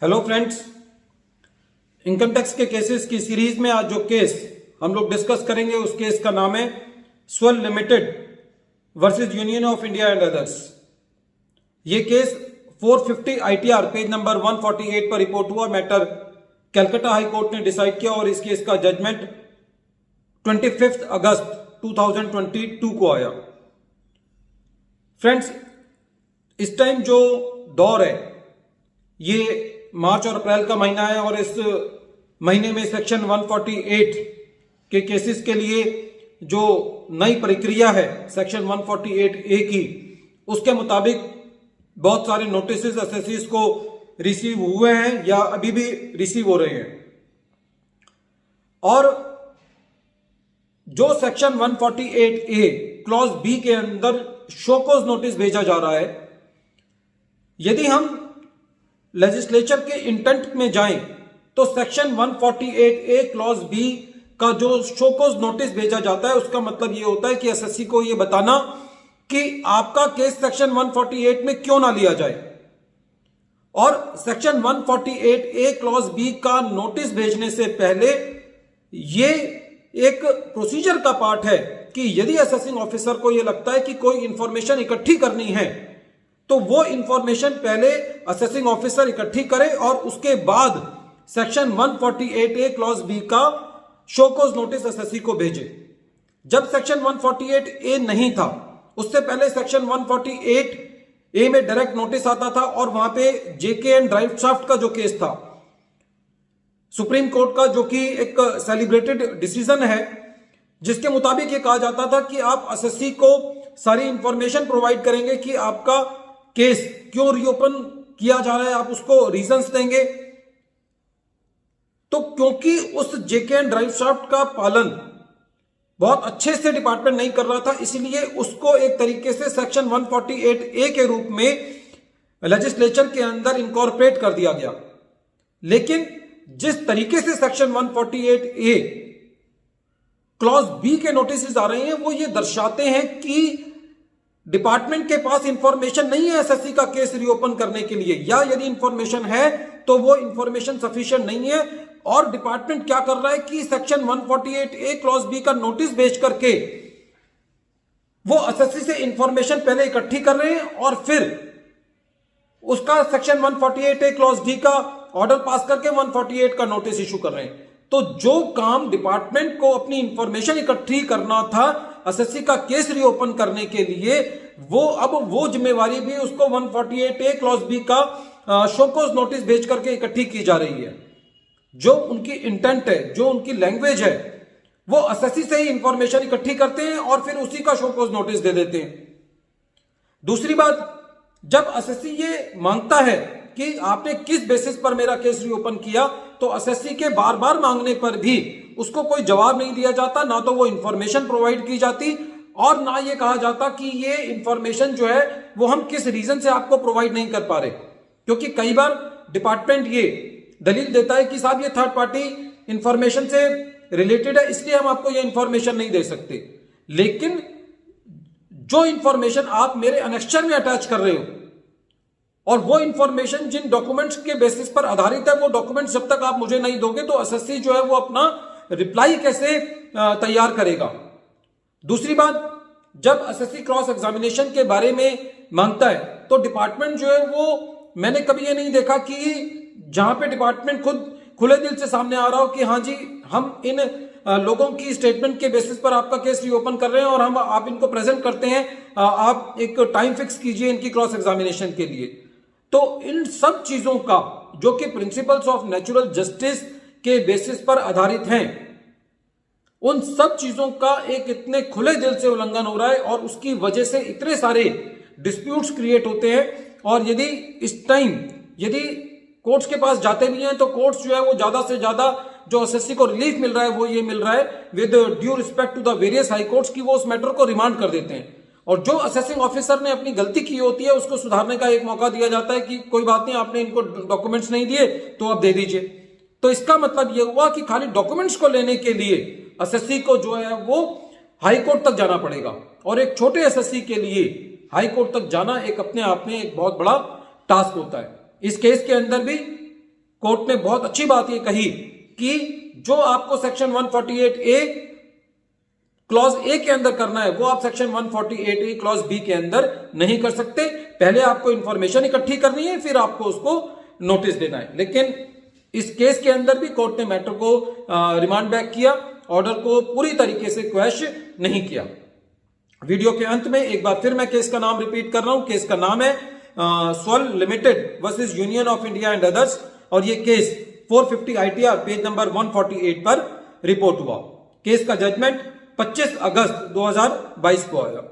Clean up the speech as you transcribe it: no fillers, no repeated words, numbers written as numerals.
Hello friends, income tax के cases की series में आज जो केस हम लोग डिस्कस करेंगे उस केस का नाम है स्वर limited versus Union of India and others. ये केस 450 आईटीआर पेज नंबर 148 पर रिपोर्ट हुआ। मैटर कलकत्ता हाई कोर्ट ने डिसाइड किया और इस केस का जजमेंट 25 अगस्त 2022 को आया। फ्रेंड्स, इस टाइम जो दौर है ये मार्च और अप्रैल का महीना है और इस महीने में सेक्शन 148 के केसेस के लिए जो नई प्रक्रिया है सेक्शन 148 ए की, उसके मुताबिक बहुत सारे नोटिसेस एसएससीज को रिसीव हुए हैं या अभी भी रिसीव हो रहे हैं। और जो सेक्शन 148 ए क्लॉज बी के अंदर शोकॉज नोटिस भेजा जा रहा है, यदि हम लेजिस्लेचर के इंटेंट में जाएं तो सेक्शन 148 ए क्लॉज बी का जो शोकॉज नोटिस भेजा जाता है उसका मतलब यह होता है कि एसएससी को यह बताना कि आपका केस सेक्शन 148 में क्यों ना लिया जाए। और सेक्शन 148 ए क्लॉज बी का नोटिस भेजने से पहले यह एक प्रोसीजर का पार्ट है कि यदि असेसिंग ऑफिसर को यह लगता है कि कोई इंफॉर्मेशन इकट्ठी करनी है तो वो इंफॉर्मेशन पहले असेसिंग ऑफिसर इकट्ठी करे और उसके बाद सेक्शन 148 ए क्लॉज बी का शोकॉज नोटिस एसएससी को भेजे। जब सेक्शन 148 ए नहीं था उससे पहले सेक्शन 148 ए में डायरेक्ट नोटिस आता था और वहां पे जेके एंड ड्राइवशाफ्ट का जो केस था सुप्रीम कोर्ट का, जो कि एक सेलिब्रेटेड डिसीजन है, जिसके मुताबिक ये कहा जाता था कि आप एसएससी को सारी इंफॉर्मेशन प्रोवाइड करेंगे कि आपका केस क्यों रीओपन किया जा रहा है, आप उसको रीजंस देंगे। तो क्योंकि उस जेके एंड ड्राइवशाफ्ट का पालन बहुत अच्छे से डिपार्टमेंट नहीं कर रहा था, इसलिए उसको एक तरीके से सेक्शन 148 ए के रूप में लेजिस्लेचर के अंदर इनकॉर्पोरेट कर दिया गया। लेकिन जिस तरीके से सेक्शन 148 ए क्लॉज बी के नोटिस आ रहे हैं वो ये दर्शाते हैं कि डिपार्टमेंट के पास इंफॉर्मेशन नहीं है एसएससी का केस रीओपन करने के लिए, या यदि इंफॉर्मेशन है तो वो इंफॉर्मेशन सफिशिएंट नहीं है। और डिपार्टमेंट क्या कर रहा है कि सेक्शन 148 ए क्लॉज बी का नोटिस भेज करके वो एसएससी से इंफॉर्मेशन पहले इकट्ठी कर रहे हैं और फिर उसका सेक्शन 148 ए क्लॉज डी का ऑर्डर पास करके 148 का नोटिस इशू कर रहे हैं। तो जो काम डिपार्टमेंट को अपनी इंफॉर्मेशन इकट्ठी करना था एसएससी का केस रीओपन करने के लिए, वो जिम्मेवारी भी उसको 148 ए क्लॉज बी का शोकॉज नोटिस भेज करके इकट्ठी की जा रही है। जो उनकी इंटेंट है, जो उनकी लैंग्वेज है, वो एसएससी से ही इंफॉर्मेशन इकट्ठी करते हैं और फिर उसी का शोकॉज नोटिस दे देते हैं। दूसरी बात, जब एसएससी ये मांगता है कि आपने किस बेसिस पर मेरा केस रीओपन किया, तो एसएससी के बार बार मांगने पर भी उसको कोई जवाब नहीं दिया जाता, ना तो वो इंफॉर्मेशन प्रोवाइड की जाती और ना ये कहा जाता कि ये इंफॉर्मेशन जो है वो हम किस रीजन से आपको प्रोवाइड नहीं कर पा रहे। क्योंकि कई बार डिपार्टमेंट ये दलील देता है कि साहब ये थर्ड पार्टी इंफॉर्मेशन से रिलेटेड है, इसलिए हम आपको ये इंफॉर्मेशन नहीं दे सकते। लेकिन जो इंफॉर्मेशन आप मेरे अनेक्स्चर में अटैच कर रहे हो और वो इंफॉर्मेशन जिन डॉक्यूमेंट्स के बेसिस पर आधारित है, वो डॉक्यूमेंट्स जब तक आप मुझे नहीं दोगे तो एसएससी जो है वो अपना रिप्लाई कैसे तैयार करेगा। दूसरी बात, जब एसएससी क्रॉस एग्जामिनेशन के बारे में मांगता है तो डिपार्टमेंट जो है वो, मैंने कभी ये नहीं देखा कि जहां पे डिपार्टमेंट खुद खुले दिल से सामने आ रहा हो कि हाँ जी हम इन लोगों की स्टेटमेंट के बेसिस पर आपका केस रीओपन कर रहे हैं और हम आप इनको प्रेजेंट करते हैं, आप एक टाइम फिक्स कीजिए इनकी क्रॉस एग्जामिनेशन के लिए। तो इन सब चीजों का, जो कि प्रिंसिपल्स ऑफ नेचुरल जस्टिस के बेसिस पर आधारित हैं, उन सब चीजों का एक इतने खुले दिल से उल्लंघन हो रहा है और उसकी वजह से इतने सारे डिस्प्यूट्स क्रिएट होते हैं। और यदि इस टाइम यदि कोर्ट्स के पास जाते भी हैं तो कोर्ट्स जो है वो ज्यादा से ज्यादा जो एसएससी को रिलीफ मिल रहा है वो ये मिल रहा है with due respect to the various high courts की वो उस मैटर को रिमांड कर देते हैं और जो असेसिंग ऑफिसर ने अपनी गलती की होती है उसको सुधारने का एक मौका दिया जाता है कि कोई बात नहीं, आपने इनको डॉक्यूमेंट्स नहीं दिए तो आप दे दीजिए। तो इसका मतलब यह हुआ कि खाली डॉक्यूमेंट्स को लेने के लिए एसएससी को जो है वो हाई कोर्ट तक जाना पड़ेगा और एक छोटे एसएससी के लिए हाई कोर्ट तक जाना एक अपने आप में एक बहुत बड़ा टास्क होता है। इस केस के अंदर भी कोर्ट ने बहुत अच्छी बात ये कही कि जो आपको सेक्शन 148A क्लॉज ए के अंदर करना है वो आप सेक्शन 148A क्लॉज बी के अंदर नहीं कर सकते। पहले आपको इंफॉर्मेशन इकट्ठी करनी है, फिर आपको उसको नोटिस देना है। लेकिन इस केस के अंदर भी कोर्ट ने मैटर को रिमांड बैक किया, ऑर्डर को पूरी तरीके से क्वैश नहीं किया। वीडियो के अंत में एक बार फिर मैं केस का नाम रिपीट कर रहा हूं। केस का नाम है स्वल limited versus Union of India and others, और ये केस 450 ITR पेज नंबर 148 पर रिपोर्ट हुआ। केस का जजमेंट 25 अगस्त 2022 को आया।